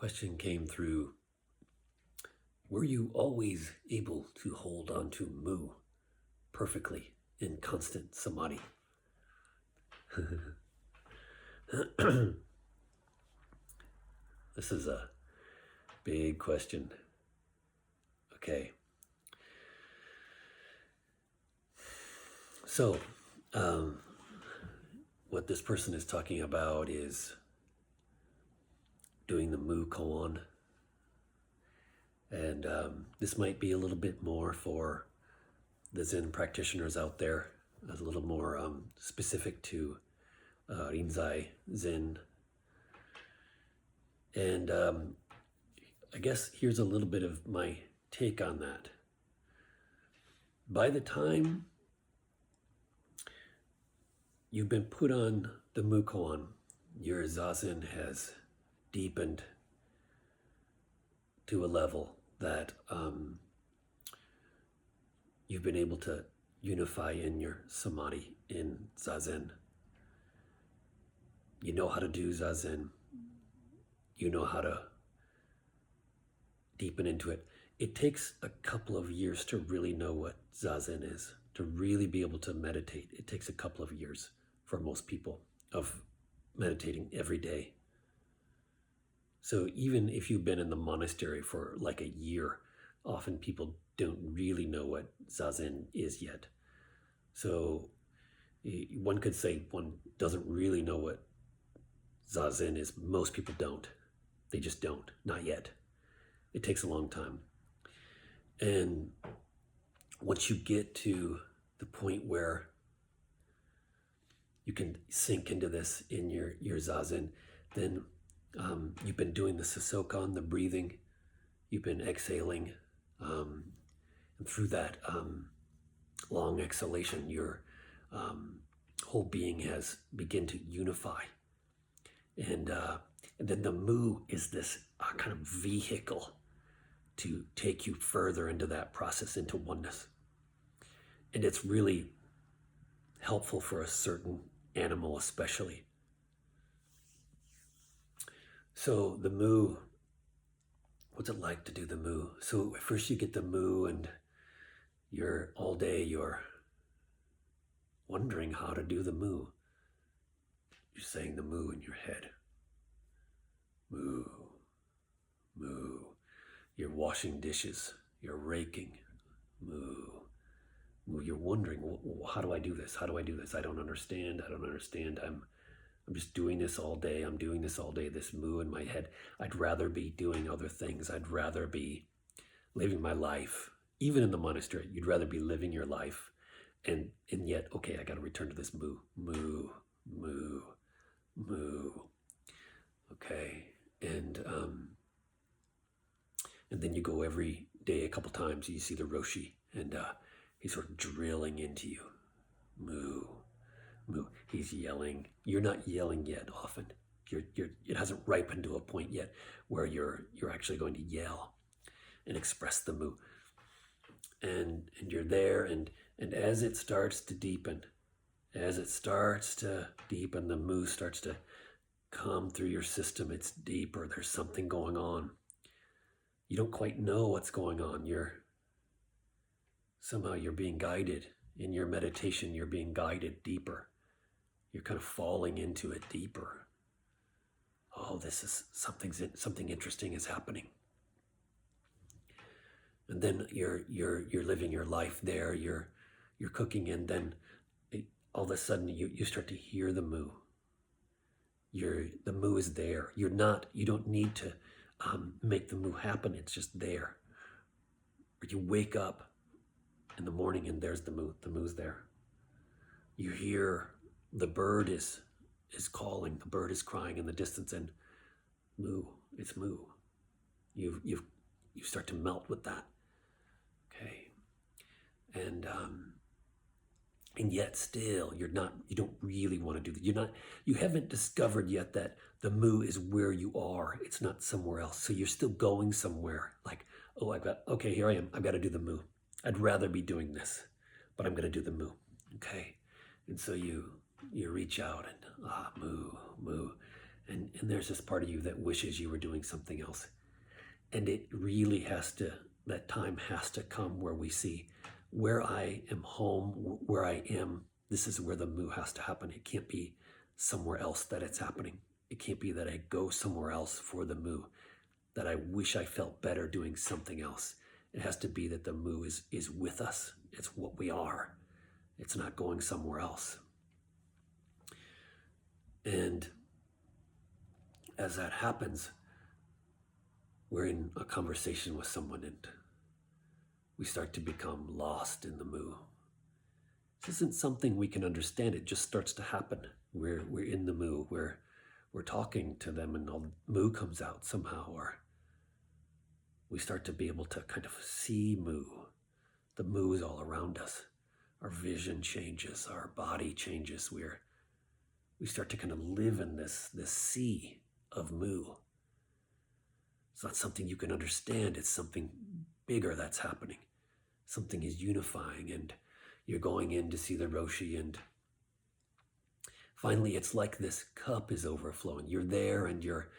Question came through. Were you always able to hold on to mu perfectly in constant samadhi? This is a big question. Okay. So, what this person is talking about is doing the mu koan. And this might be a little bit more for the Zen practitioners out there, a little more specific to Rinzai Zen. And I guess here's a little bit of my take on that. By the time you've been put on the mu koan, your zazen has deepened to a level that you've been able to unify in your samadhi, in zazen. You know how to do zazen. You know how to deepen into it. It takes a couple of years to really know what zazen is, to really be able to meditate. It takes a couple of years for most people of meditating every day. So even if you've been in the monastery for like a year, often people don't really know what zazen is yet. So one could say one doesn't really know what zazen is. Most people don't. They just don't, not yet. It takes a long time. And once you get to the point where you can sink into this in your zazen, then you've been doing the sasokan, the breathing, you've been exhaling, and through that long exhalation, your whole being has begun to unify. And then the mu is this kind of vehicle to take you further into that process, into oneness. And it's really helpful for a certain animal especially. So the mu, what's it like to do the mu? So first you get the mu and all day you're wondering how to do the mu. You're saying the mu in your head. Mu, mu. You're washing dishes. You're raking. Mu, mu. You're wondering, how do I do this? How do I do this? I don't understand. I'm just doing this all day. I'm doing this all day, this mu in my head. I'd rather be doing other things. I'd rather be living my life. Even in the monastery, you'd rather be living your life. And yet, okay, I got to return to this mu, mu, mu, mu. Okay. And then you go every day a couple times. You see the Roshi, and he's sort of drilling into you. Mu, mu. He's yelling. You're not yelling yet. Often, it hasn't ripened to a point yet where you're actually going to yell and express the mu. And you're there, and as it starts to deepen, the mu starts to come through your system. It's deeper. There's something going on. You don't quite know what's going on. Somehow you're being guided. In your meditation, you're being guided deeper. You're kind of falling into it deeper. Oh, this is something interesting is happening. And then you're living your life there. You're cooking, and then all of a sudden you start to hear the mu. The mu is there. You don't need to make the mu happen. It's just there. Or you wake up in the morning and there's the mu. The mu's there. You hear the bird is calling. The bird is crying in the distance, and mu. It's mu. You start to melt with that. Okay. And yet still you don't really want to do that. You haven't discovered yet that the mu is where you are. It's not somewhere else. So you're still going somewhere. Like, okay, here I am. I've got to do the mu. I'd rather be doing this, but I'm going to do the mu. Okay. And so you reach out and mu, mu. And And there's this part of you that wishes you were doing something else. And it really that time has to come where we see where I am home, where I am, this is where the moo has to happen. It can't be somewhere else that it's happening. It can't be that I go somewhere else for the moo, that I wish I felt better doing something else. It has to be that the moo is with us. It's what we are. It's not going somewhere else. And as that happens, we're in a conversation with someone and we start to become lost in the moo. This isn't something we can understand. It just starts to happen. We're in the moo. We're talking to them and all the moo comes out somehow, or we start to be able to kind of see moo. The moo is all around us. Our vision changes. Our body changes. We start to kind of live in this sea of moo. It's not something you can understand. It's something bigger that's happening. Something is unifying, and you're going in to see the Roshi, and finally it's like this cup is overflowing. You're there and you're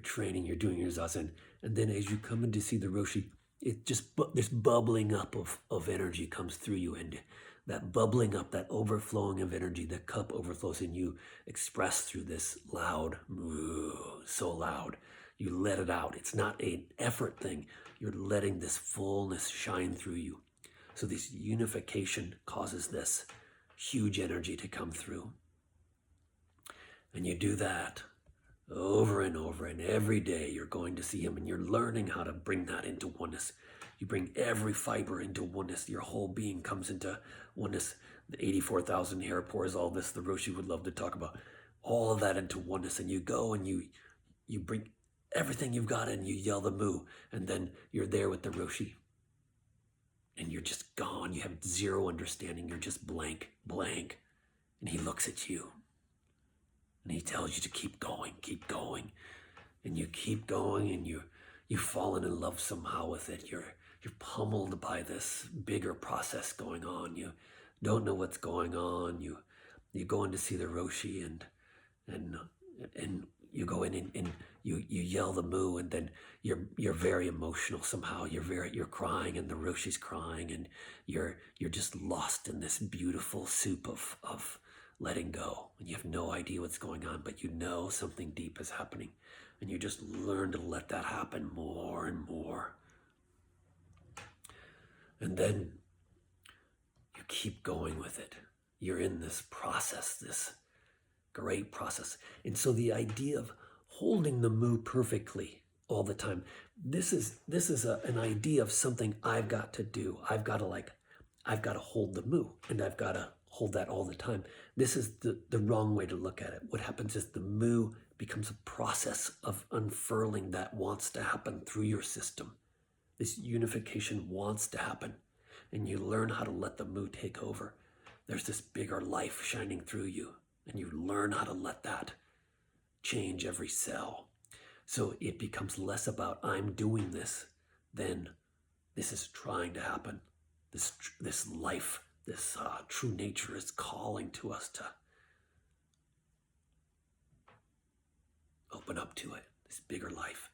training, you're doing your zazen, and then as you come in to see the Roshi, it just this bubbling up of energy comes through you, and that bubbling up, that overflowing of energy, the cup overflows, and you express through this loud, so loud. You let it out. It's not an effort thing. You're letting this fullness shine through you. So this unification causes this huge energy to come through. And you do that over and over, and every day you're going to see him, and you're learning how to bring that into oneness. You bring every fiber into oneness. Your whole being comes into oneness. The 84,000 hair pores, all this, the Roshi would love to talk about. All of that into oneness, and you go and you bring everything you've got and you yell the moo, and then you're there with the Roshi. And you're just gone. You have zero understanding. You're just blank. And he looks at you. And he tells you to keep going. And you keep going, and you've fallen in love somehow with it. You're pummeled by this bigger process going on. You don't know what's going on. You go in to see the Roshi, and you go in and you yell the moo, and then you're very emotional somehow. You're crying, and the Roshi's crying, and you're just lost in this beautiful soup of letting go. And you have no idea what's going on, but you know something deep is happening, and you just learn to let that happen more and more. And then you keep going with it. You're in this process, this great process. And so the idea of holding the moo perfectly all the time, this is an idea of something I've got to do. I've got to hold the moo, and I've got to hold that all the time. This is the wrong way to look at it. What happens is the moo becomes a process of unfurling that wants to happen through your system. This unification wants to happen, and you learn how to let the moo take over. There's this bigger life shining through you, and you learn how to let that change every cell. So it becomes less about I'm doing this than this is trying to happen. This life, this true nature is calling to us to open up to it, this bigger life.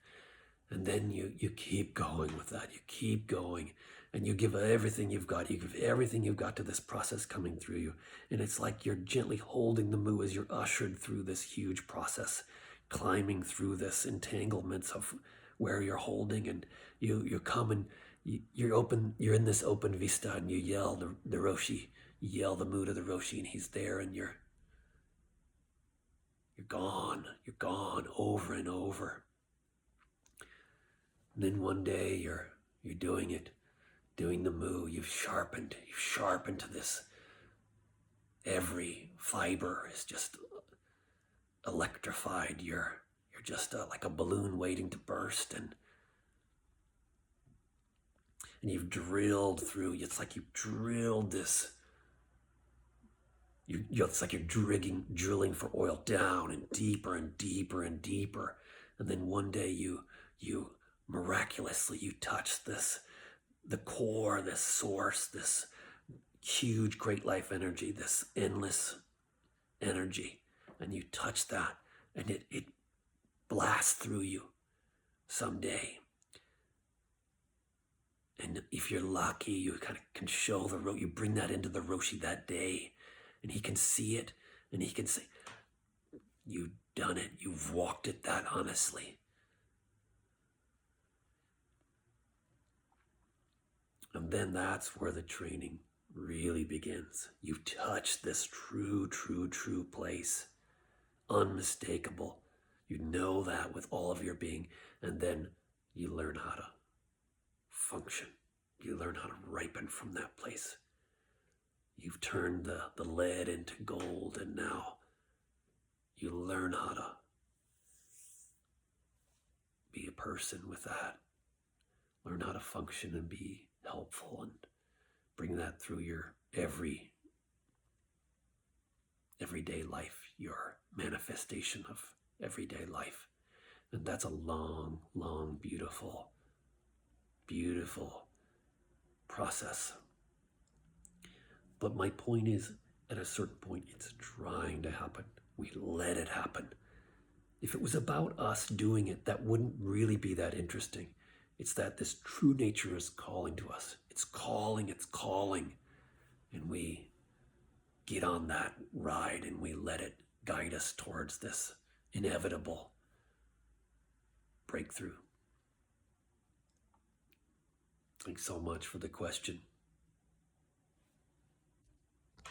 And then you keep going with that. You keep going, and you give everything you've got. You give everything you've got to this process coming through you. And it's like you're gently holding the moo as you're ushered through this huge process, climbing through this entanglements of where you're holding, and you come and you're in this open vista, and you yell the Roshi, you yell the moo to the Roshi, and he's there, and you're gone over and over. And then one day you're doing the moo. You've sharpened to this. Every fiber is just electrified. You're just like a balloon waiting to burst, and you've drilled through. It's like you've drilled this. It's like you're drilling for oil down and deeper and deeper and deeper. And then one day you miraculously you touch the core, this source, this huge great life energy, this endless energy, and you touch that, and it blast through you someday. And if you're lucky, you kind of can show you bring that into the Roshi that day, and he can see it, and he can say, you've done it, you've walked it that honestly. And then that's where the training really begins. You've touched this true place, unmistakable. You know that with all of your being, and then you learn how to function. You learn how to ripen from that place. You've turned the lead into gold, and now you learn how to be a person with that. Learn how to function and be helpful, and bring that through your everyday life, your manifestation of everyday life. And that's a long, beautiful process. But my point is, at a certain point, it's trying to happen. We let it happen. If it was about us doing it, that wouldn't really be that interesting. It's that this true nature is calling to us. It's calling. And we get on that ride and we let it guide us towards this inevitable breakthrough. Thanks so much for the question.